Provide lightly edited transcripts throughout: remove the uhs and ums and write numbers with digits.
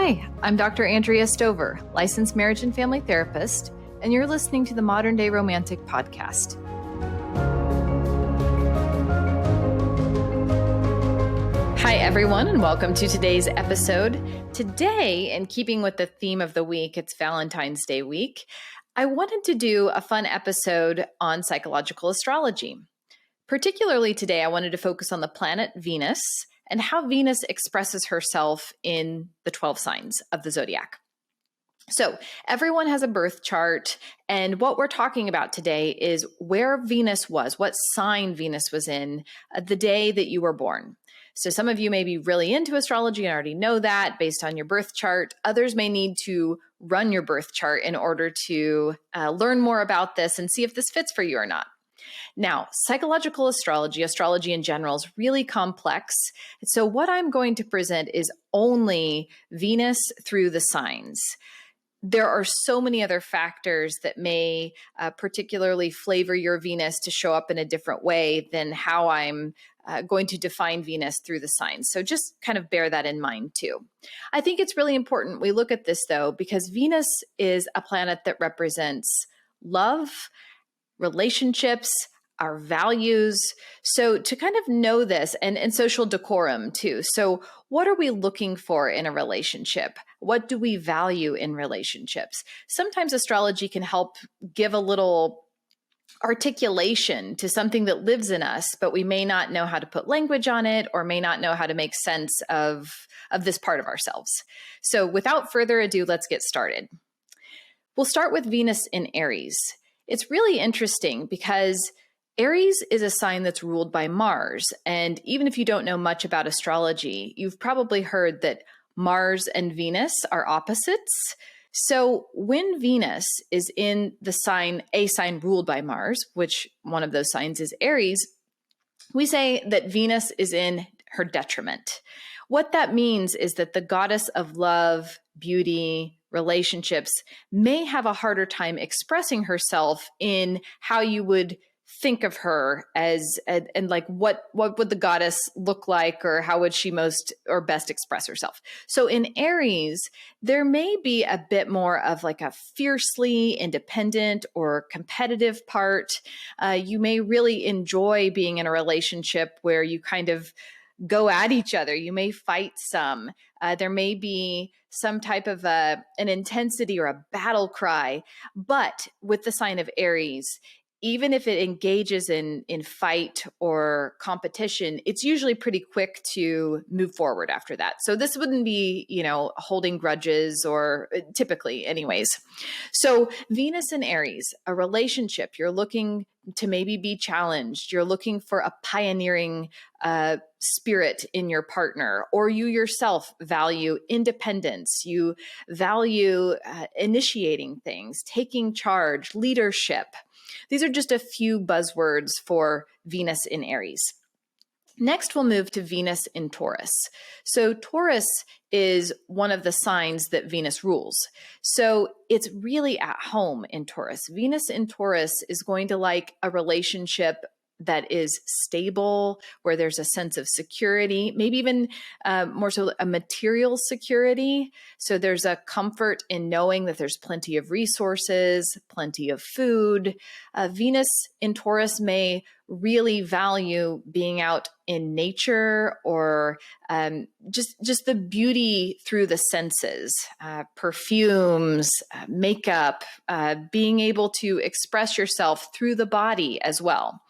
Hi, I'm Dr. Andrea Stover, licensed marriage and family therapist, and you're listening to the Modern Day Romantic Podcast. Hi, everyone, and welcome to today's episode. Today, in keeping with the theme of the week, it's Valentine's Day week, I wanted to do a fun episode on psychological astrology. Particularly today, I wanted to focus on the planet Venus and how Venus expresses herself in the 12 signs of the zodiac. So everyone has a birth chart, and what we're talking about today is where Venus was, what sign Venus was in the day that you were born. So some of you may be really into astrology and already know that based on your birth chart. Others may need to run your birth chart in order to learn more about this and see if this fits for you or not. Now, psychological astrology in general is really complex. So what I'm going to present is only Venus through the signs. There are so many other factors that may particularly flavor your Venus to show up in a different way than how I'm going to define Venus through the signs. So just kind of bear that in mind too. I think it's really important we look at this though, because Venus is a planet that represents love, relationships, our values. So to kind of know this and social decorum too. So what are we looking for in a relationship? What do we value in relationships? Sometimes astrology can help give a little articulation to something that lives in us, but we may not know how to put language on it or may not know how to make sense of this part of ourselves. So without further ado, let's get started. We'll start with Venus in Aries. It's really interesting because Aries is a sign that's ruled by Mars. And even if you don't know much about astrology, you've probably heard that Mars and Venus are opposites. So when Venus is in the sign, a sign ruled by Mars, which one of those signs is Aries, we say that Venus is in her detriment. What that means is that the goddess of love, beauty, relationships may have a harder time expressing herself in how you would think of her as, and like what would the goddess look like, or how would she most or best express herself? So in Aries, there may be a bit more of like a fiercely independent or competitive part. You may really enjoy being in a relationship where you kind of go at each other. You may fight some. There may be some type of an intensity or a battle cry. But with the sign of Aries, even if it engages in fight or competition, it's usually pretty quick to move forward after that. So this wouldn't be, holding grudges, or typically anyways. So Venus in Aries, a relationship, you're looking to maybe be challenged. You're looking for a pioneering spirit in your partner, or you yourself value independence. You value initiating things, taking charge, leadership. These are just a few buzzwords for Venus in Aries. Next, we'll move to Venus in Taurus. So Taurus is one of the signs that Venus rules. So it's really at home in Taurus. Venus in Taurus is going to like a relationship that is stable, where there's a sense of security, maybe even more so a material security. So there's a comfort in knowing that there's plenty of resources, plenty of food. Venus in Taurus may really value being out in nature, or just the beauty through the senses, perfumes, makeup, being able to express yourself through the body as well.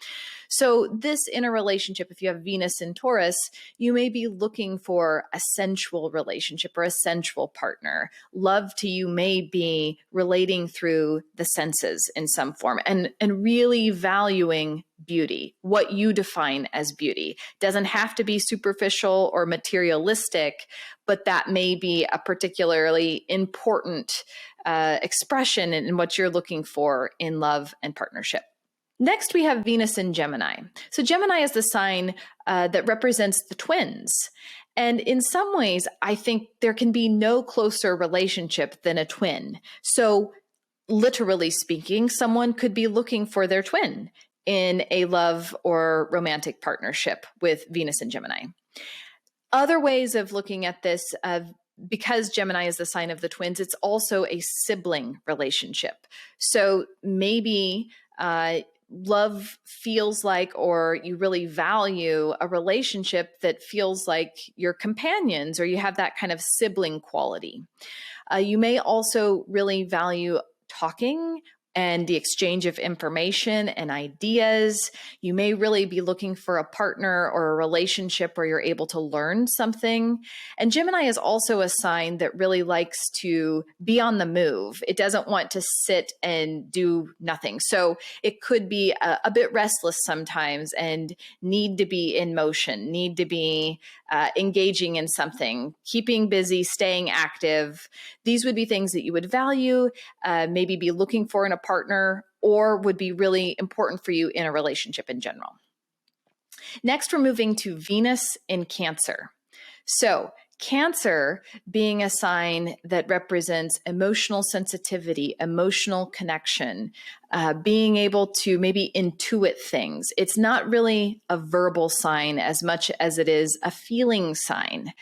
So this in a relationship, if you have Venus in Taurus, you may be looking for a sensual relationship or a sensual partner. Love to you may be relating through the senses in some form, and really valuing beauty, what you define as beauty. Doesn't have to be superficial or materialistic, but that may be a particularly important expression in what you're looking for in love and partnership. Next, we have Venus in Gemini. So Gemini is the sign that represents the twins. And in some ways, I think there can be no closer relationship than a twin. So literally speaking, someone could be looking for their twin in a love or romantic partnership with Venus and Gemini. Other ways of looking at this, because Gemini is the sign of the twins, it's also a sibling relationship. So maybe love feels like, or you really value a relationship that feels like you're companions, or you have that kind of sibling quality. You may also really value talking and the exchange of information and ideas. You may really be looking for a partner or a relationship where you're able to learn something. And Gemini is also a sign that really likes to be on the move. It doesn't want to sit and do nothing. So it could be a bit restless sometimes and need to be in motion, need to be engaging in something, keeping busy, staying active. These would be things that you would value, maybe be looking for in a partner, or would be really important for you in a relationship in general. Next, we're moving to Venus in Cancer. So Cancer being a sign that represents emotional sensitivity, emotional connection, being able to maybe intuit things. It's not really a verbal sign as much as it is a feeling sign.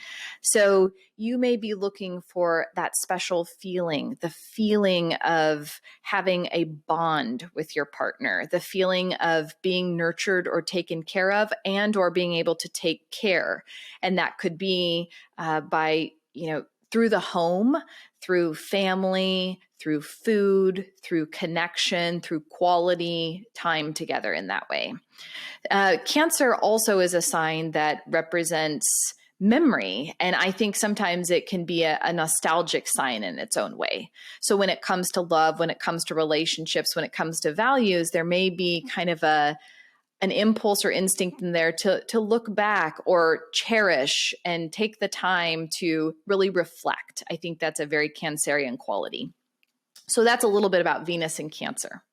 So you may be looking for that special feeling, the feeling of having a bond with your partner, the feeling of being nurtured or taken care of, and or being able to take care. And that could be by, through the home, through family, through food, through connection, through quality time together in that way. Cancer also is a sign that represents memory. And I think sometimes it can be a nostalgic sign in its own way. So when it comes to love, when it comes to relationships, when it comes to values, there may be kind of an impulse or instinct in there to look back or cherish and take the time to really reflect. I think that's a very Cancerian quality. So that's a little bit about Venus in Cancer.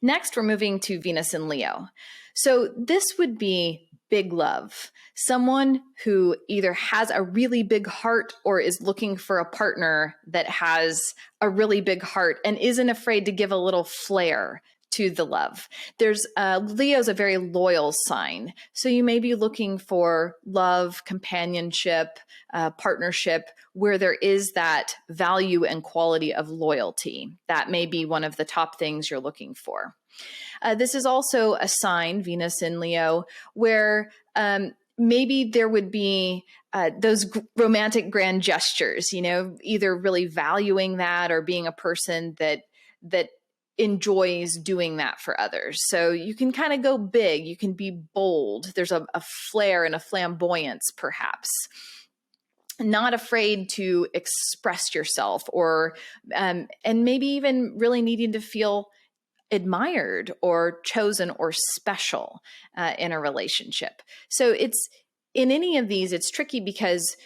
Next, we're moving to Venus in Leo. So this would be big love, someone who either has a really big heart or is looking for a partner that has a really big heart and isn't afraid to give a little flair to the love. Leo's a very loyal sign. So you may be looking for love, companionship, partnership, where there is that value and quality of loyalty. That may be one of the top things you're looking for. This is also a sign, Venus in Leo, where maybe there would be those romantic grand gestures, either really valuing that or being a person that enjoys doing that for others. So you can kind of go big, you can be bold. There's a flair and a flamboyance, perhaps. Not afraid to express yourself, or and maybe even really needing to feel admired or chosen or special in a relationship. So it's in any of these, it's tricky because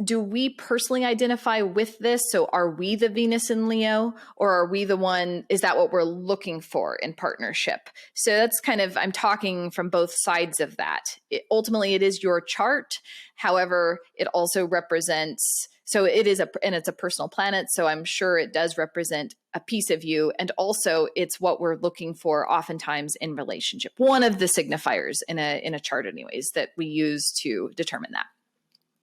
do we personally identify with this? So are we the Venus in Leo, or are we the one, is that what we're looking for in partnership? So that's I'm talking from both sides of that. Ultimately, it is your chart. However, it also represents, so it is and it's a personal planet. So I'm sure it does represent a piece of you. And also it's what we're looking for oftentimes in relationship. One of the signifiers in a chart anyways, that we use to determine that.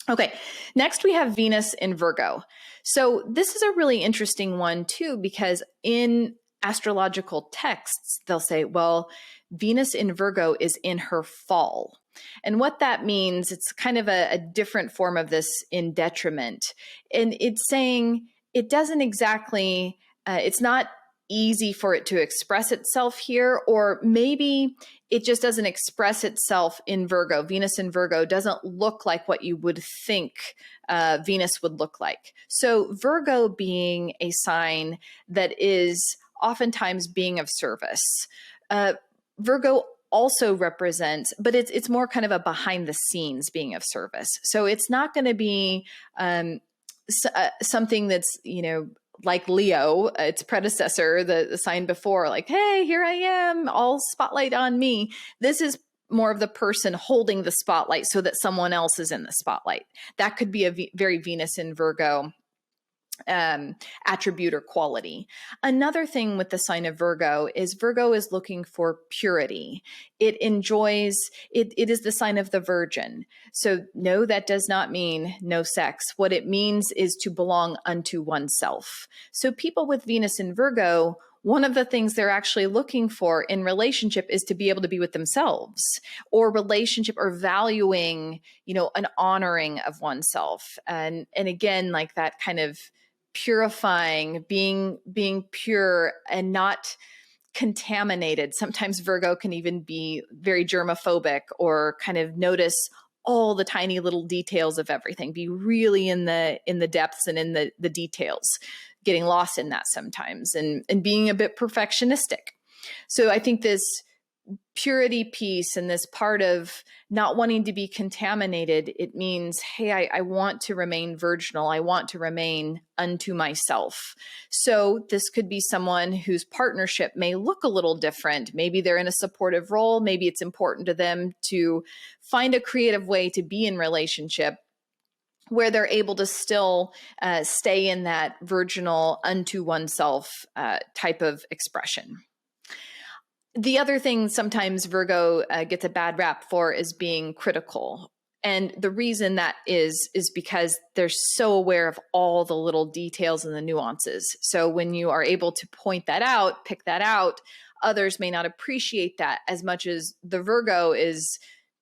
Okay, next we have Venus in Virgo. So this is a really interesting one too, because in astrological texts, they'll say, well, Venus in Virgo is in her fall. And what that means, it's kind of a different form of this in detriment. And it's saying it doesn't exactly, it's not easy for it to express itself here, or maybe it just doesn't express itself in Virgo. Venus in Virgo doesn't look like what you would think Venus would look like. So Virgo being a sign that is oftentimes being of service. Virgo also represents, but it's more kind of a behind the scenes being of service. So it's not going to be something that's, like Leo, its predecessor, the sign before, like, hey, here I am, all spotlight on me. This is more of the person holding the spotlight so that someone else is in the spotlight. That could be a very Venus in Virgo attribute or quality. Another thing with the sign of Virgo is looking for purity. It enjoys, it is the sign of the virgin. So no, that does not mean no sex. What it means is to belong unto oneself. So people with Venus in Virgo, one of the things they're actually looking for in relationship is to be able to be with themselves, or relationship, or valuing, an honoring of oneself. And again, like that kind of purifying, being pure and not contaminated. Sometimes Virgo can even be very germophobic, or kind of notice all the tiny little details of everything, be really in the depths and in the details, getting lost in that sometimes, and being a bit perfectionistic. So I think this purity piece and this part of not wanting to be contaminated, it means, hey, I want to remain virginal. I want to remain unto myself. So this could be someone whose partnership may look a little different. Maybe they're in a supportive role. Maybe it's important to them to find a creative way to be in relationship where they're able to still stay in that virginal unto oneself type of expression. The other thing sometimes Virgo gets a bad rap for is being critical. And the reason that is because they're so aware of all the little details and the nuances. So when you are able to point that out, pick that out, others may not appreciate that as much as the Virgo is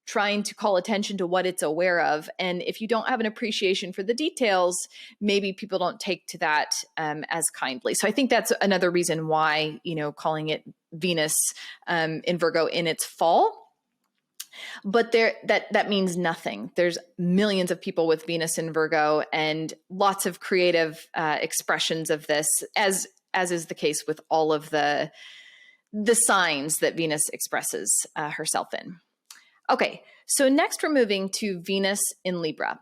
trying to call attention to what it's aware of. And if you don't have an appreciation for the details, maybe people don't take to that as kindly. So I think that's another reason why, calling it Venus in Virgo in its fall. But that means nothing. There's millions of people with Venus in Virgo and lots of creative expressions of this, as is the case with all of the signs that Venus expresses herself in. Okay, so next we're moving to Venus in Libra.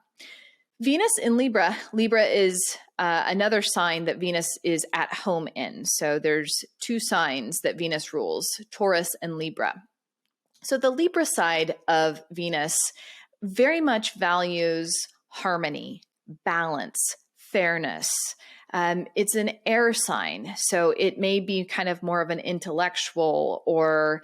Venus in Libra is another sign that Venus is at home in. So there's two signs that Venus rules, Taurus and Libra. So the Libra side of Venus very much values harmony, balance, fairness. It's an air sign, so it may be kind of more of an intellectual, or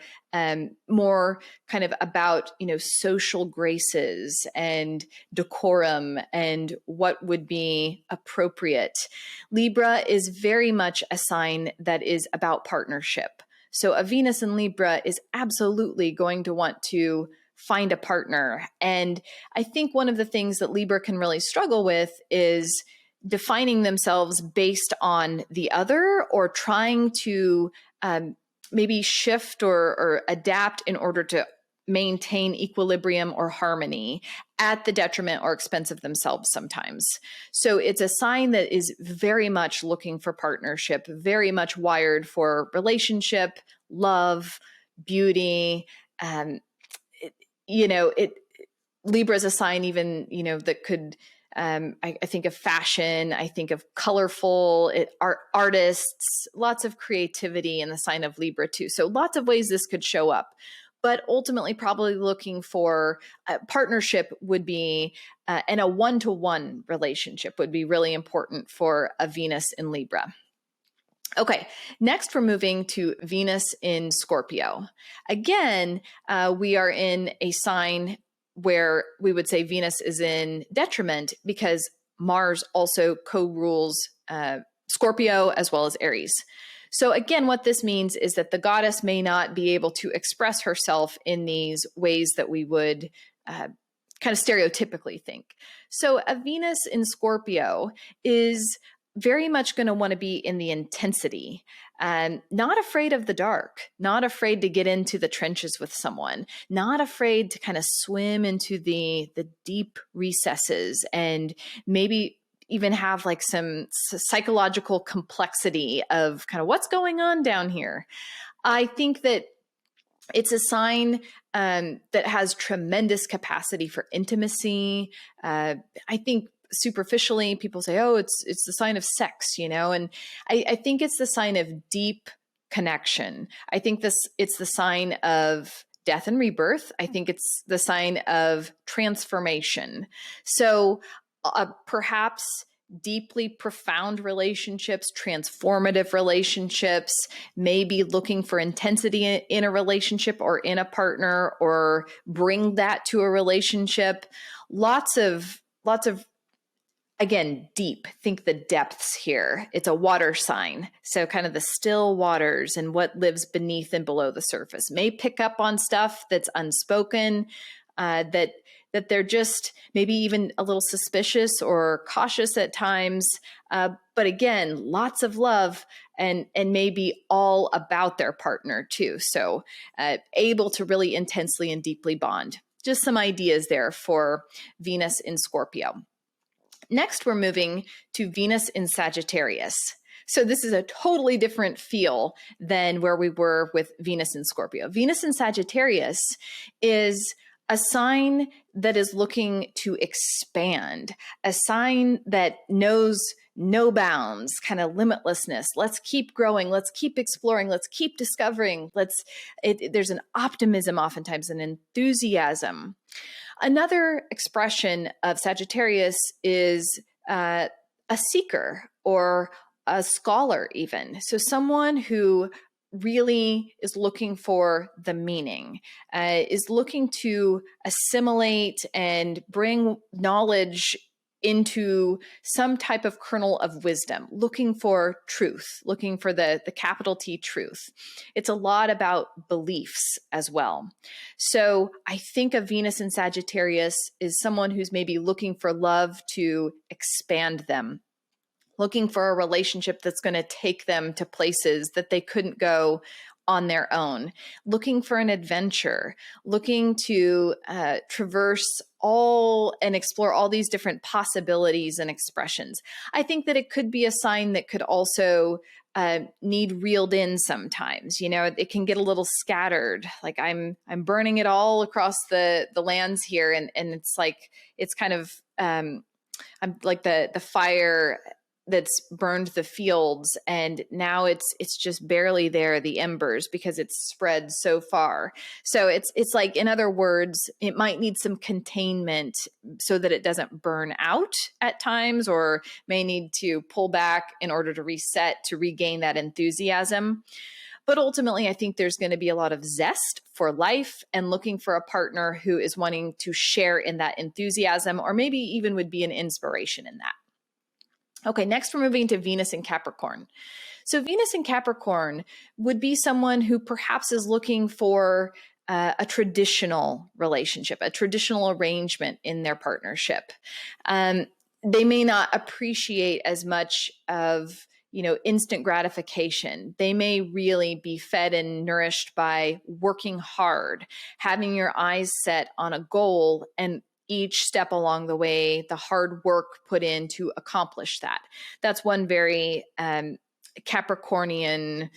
more kind of about, social graces and decorum and what would be appropriate. Libra is very much a sign that is about partnership. So a Venus in Libra is absolutely going to want to find a partner. And I think one of the things that Libra can really struggle with is defining themselves based on the other, or trying to maybe shift or adapt in order to maintain equilibrium or harmony at the detriment or expense of themselves sometimes. So it's a sign that is very much looking for partnership, very much wired for relationship, love, beauty. Libra is a sign even, that could, I think of fashion, I think of colorful artists, lots of creativity in the sign of Libra too. So lots of ways this could show up. But ultimately, probably looking for a partnership would be, and a one-to-one relationship would be really important for a Venus in Libra. Okay, next we're moving to Venus in Scorpio. Again, we are in a sign where we would say Venus is in detriment because Mars also co-rules Scorpio as well as Aries. So again, what this means is that the goddess may not be able to express herself in these ways that we would kind of stereotypically think. So a Venus in Scorpio is very much going to want to be in the intensity, and not afraid of the dark, not afraid to get into the trenches with someone, not afraid to kind of swim into the deep recesses, and maybe even have like some psychological complexity of kind of what's going on down here. I think that it's a sign that has tremendous capacity for intimacy. I think superficially people say, oh, it's the sign of sex, and I think it's the sign of deep connection. I think it's the sign of death and rebirth. I think it's the sign of transformation. So perhaps deeply profound relationships, transformative relationships, maybe looking for intensity in a relationship or in a partner, or bring that to a relationship. Lots of, again, deep, think the depths here. It's a water sign. So kind of the still waters and what lives beneath and below the surface. May pick up on stuff that's unspoken, that they're just maybe even a little suspicious or cautious at times. But again, lots of love and maybe all about their partner too. So able to really intensely and deeply bond. Just some ideas there for Venus in Scorpio. Next, we're moving to Venus in Sagittarius. So this is a totally different feel than where we were with Venus in Scorpio. Venus in Sagittarius is a sign that is looking to expand, a sign that knows no bounds, kind of limitlessness. Let's keep growing. Let's keep exploring. Let's keep discovering. There's an optimism, oftentimes an enthusiasm. Another expression of Sagittarius is a seeker or a scholar even. So someone who really is looking for the meaning, is looking to assimilate and bring knowledge into some type of kernel of wisdom, looking for truth, looking for the capital T truth. It's a lot about beliefs as well. So I think of Venus in Sagittarius is someone who's maybe looking for love to expand them, looking for a relationship that's going to take them to places that they couldn't go on their own, looking for an adventure, looking to traverse all and explore all these different possibilities and expressions. I think that it could be a sign that could also need reeled in sometimes. You know, it can get a little scattered. Like I'm burning it all across the lands here, and it's like it's kind of I'm like the fire that's burned the fields, and now it's just barely there, the embers, because it's spread so far. So it's like, in other words, it might need some containment so that it doesn't burn out at times, or may need to pull back in order to reset, to regain that enthusiasm. But ultimately, I think there's going to be a lot of zest for life and looking for a partner who is wanting to share in that enthusiasm, or maybe even would be an inspiration in that. Okay, next we're moving to Venus in Capricorn. So Venus in Capricorn would be someone who perhaps is looking for a traditional relationship, a traditional arrangement in their partnership. They may not appreciate as much of instant gratification. They may really be fed and nourished by working hard, having your eyes set on a goal, and each step along the way, the hard work put in to accomplish that. That's one very Capricornian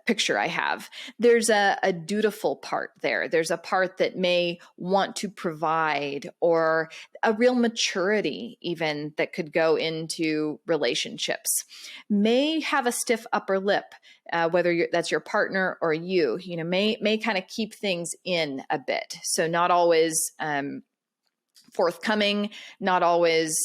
picture I have. There's a dutiful part there. There's a part that may want to provide, or a real maturity even that could go into relationships. May have a stiff upper lip, whether that's your partner or you, may kind of keep things in a bit. So not always forthcoming, not always,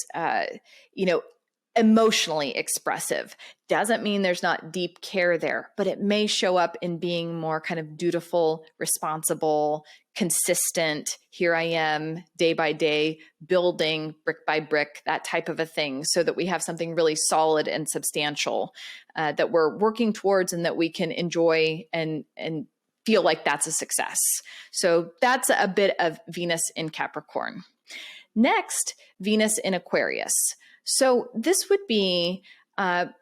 emotionally expressive. Doesn't mean there's not deep care there, but it may show up in being more kind of dutiful, responsible, consistent. Here I am, day by day, building brick by brick, that type of a thing, so that we have something really solid and substantial that we're working towards, and that we can enjoy and feel like that's a success. So that's a bit of Venus in Capricorn. Next, Venus in Aquarius. So this would be,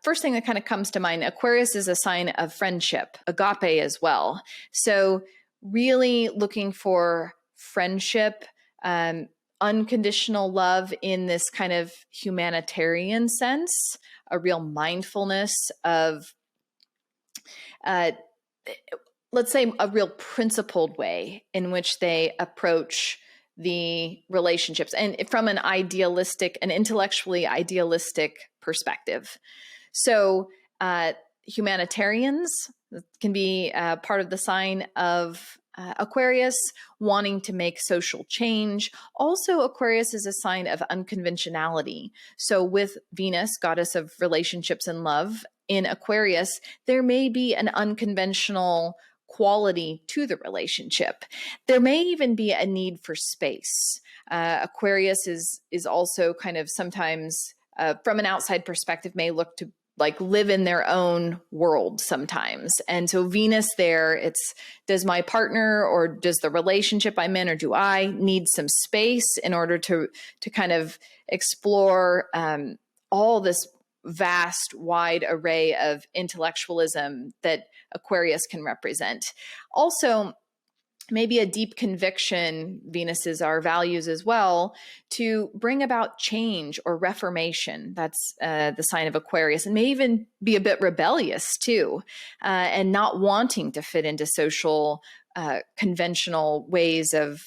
first thing that kind of comes to mind, Aquarius is a sign of friendship, agape as well. So really looking for friendship, unconditional love in this kind of humanitarian sense, a real mindfulness of, let's say, a real principled way in which they approach the relationships, and from an intellectually idealistic perspective. So humanitarians can be part of the sign of Aquarius, wanting to make social change. Also, Aquarius is a sign of unconventionality. So with Venus, goddess of relationships and love, in Aquarius, there may be an unconventional quality to the relationship. There may even be a need for space. Aquarius is also kind of sometimes, from an outside perspective, may look to like live in their own world sometimes. And so Venus there, it's, does my partner or does the relationship I'm in, or do I need some space in order to kind of explore all this vast, wide array of intellectualism that Aquarius can represent. Also, maybe a deep conviction, Venus is our values as well, to bring about change or reformation. That's the sign of Aquarius, and may even be a bit rebellious too, and not wanting to fit into social conventional ways of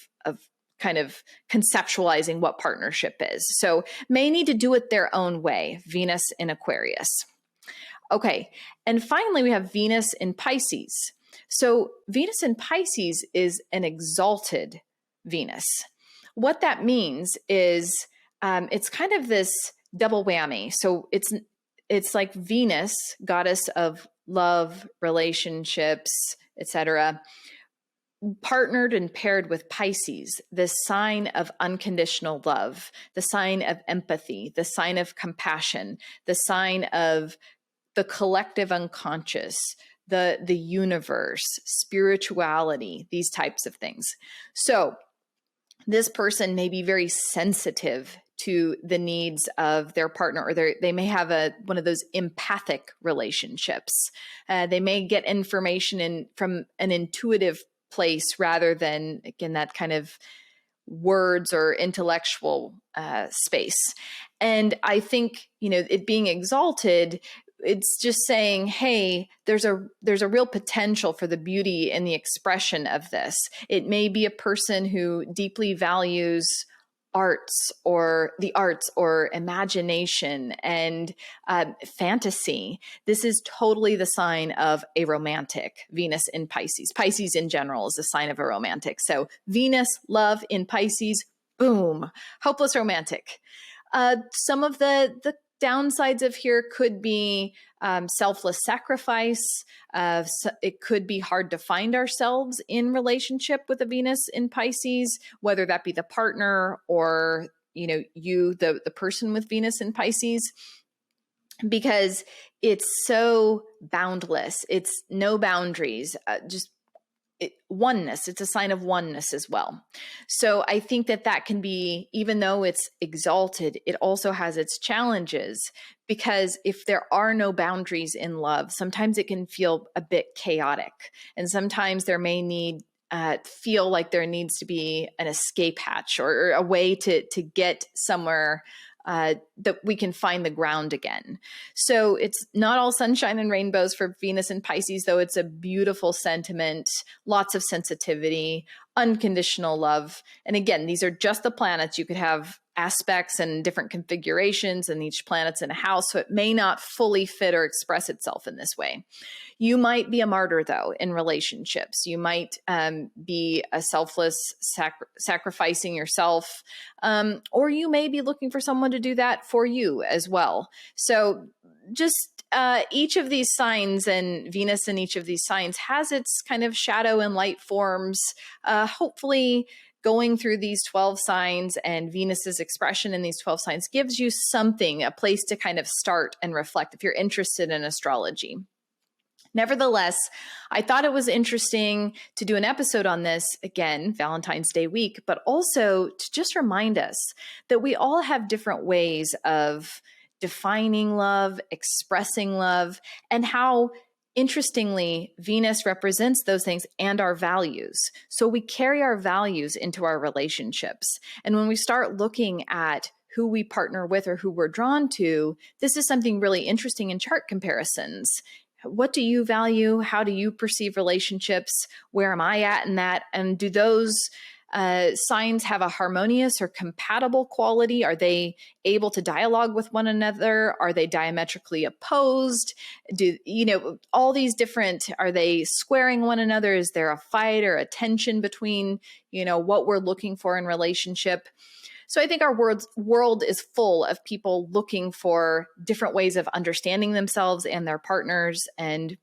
kind of conceptualizing what partnership is. So may need to do it their own way, Venus in Aquarius. Okay, and finally we have Venus in Pisces. So Venus in Pisces is an exalted Venus. What that means is it's kind of this double whammy. So it's like Venus, goddess of love, relationships, etc., partnered and paired with Pisces, the sign of unconditional love, the sign of empathy, the sign of compassion, the sign of the collective unconscious, the universe, spirituality, these types of things. So this person may be very sensitive to the needs of their partner, or they may have one of those empathic relationships. They may get information from an intuitive place rather than, again, that kind of words or intellectual space. And I think, it being exalted, it's just saying, hey, there's a real potential for the beauty and the expression of this. It may be a person who deeply values the arts or imagination and fantasy. This is totally the sign of a romantic, Venus in Pisces. Pisces in general is a sign of a romantic. So Venus, love in Pisces, boom, hopeless romantic. Some of the downsides of here could be selfless sacrifice. So it could be hard to find ourselves in relationship with a Venus in Pisces, whether that be the partner or the person with Venus in Pisces, because it's so boundless. It's no boundaries, oneness. It's a sign of oneness as well. So I think that can be, even though it's exalted, it also has its challenges, because if there are no boundaries in love, sometimes it can feel a bit chaotic, and sometimes there may feel like there needs to be an escape hatch or a way to get somewhere that we can find the ground again. So it's not all sunshine and rainbows for Venus and Pisces, though it's a beautiful sentiment, lots of sensitivity, unconditional love. And again, these are just the planets. You could have aspects and different configurations, and each planet's in a house, so it may not fully fit or express itself in this way. You might be a martyr, though, in relationships. You might be a selfless, sacrificing yourself, or you may be looking for someone to do that for you as well. So just each of these signs, and Venus in each of these signs, has its kind of shadow and light forms. Hopefully, going through these 12 signs and Venus's expression in these 12 signs gives you something, a place to kind of start and reflect if you're interested in astrology. Nevertheless, I thought it was interesting to do an episode on this, again, Valentine's Day week, but also to just remind us that we all have different ways of defining love, expressing love, and how, interestingly, Venus represents those things and our values. So we carry our values into our relationships. And when we start looking at who we partner with or who we're drawn to, this is something really interesting in chart comparisons. What do you value? How do you perceive relationships? Where am I at in that? And do those signs have a harmonious or compatible quality? Are they able to dialogue with one another? Are they diametrically opposed? All these different, are they squaring one another? Is there a fight or a tension between, what we're looking for in relationship? So I think our world is full of people looking for different ways of understanding themselves and their partners. And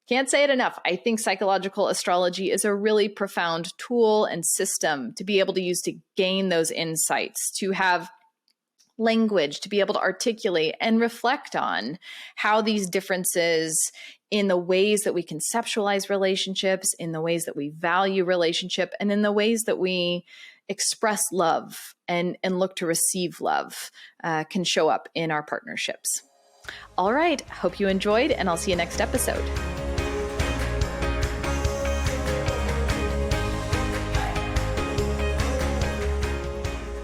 can't say it enough. I think psychological astrology is a really profound tool and system to be able to use to gain those insights, to have language, to be able to articulate and reflect on how these differences in the ways that we conceptualize relationships, in the ways that we value relationship, and in the ways that we express love and look to receive love can show up in our partnerships. All right. Hope you enjoyed, and I'll see you next episode.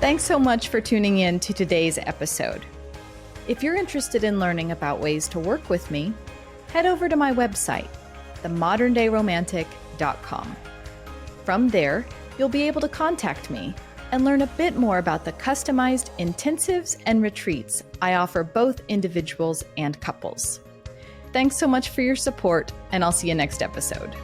Thanks so much for tuning in to today's episode. If you're interested in learning about ways to work with me, head over to my website, themoderndayromantic.com. From there, you'll be able to contact me and learn a bit more about the customized intensives and retreats I offer both individuals and couples. Thanks so much for your support, and I'll see you next episode.